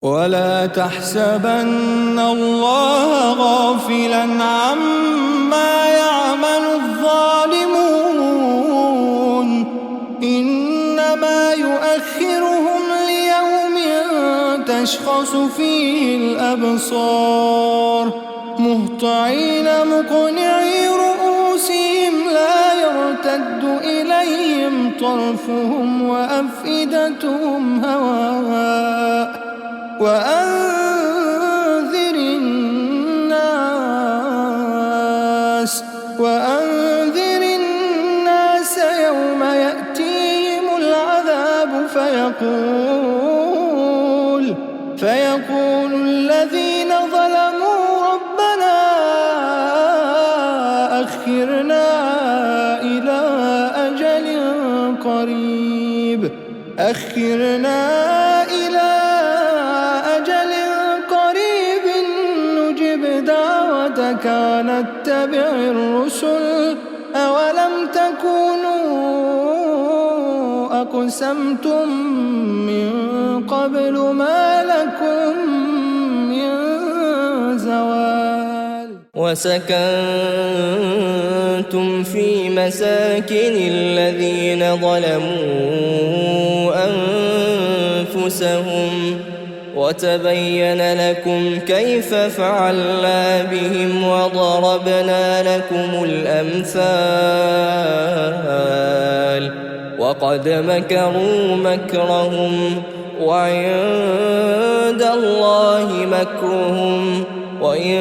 ولا تحسبن الله غافلا عما يعمل الظالمون إنما يؤخرهم ليوم تشخص فيه الأبصار مهطعين مقنعي رؤوسهم لا يرتد إليهم طرفهم وأفئدتهم هواء وأنذر الناس يوم يأتيهم العذاب فيقول الذين ظلموا ربنا أخرنا إلى أجل قريب نجب دعوتك ونتبع الرسل أولم تكونوا أقسمتم من قبل ما لكم من زوال وسكنتم في مساكن الذين ظلموا أنفسهم وتبين لكم كيف فعلنا بهم وضربنا لكم الأمثال وقد مكروا مكرهم وعند الله مكرهم وإن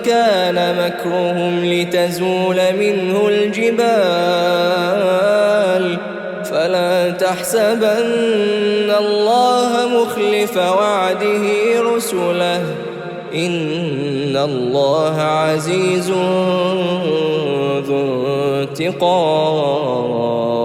كان مكرهم لتزول منه الجبال فلا تحسبن الله مخلف وعده رسله إن الله عزيز ذو انتقام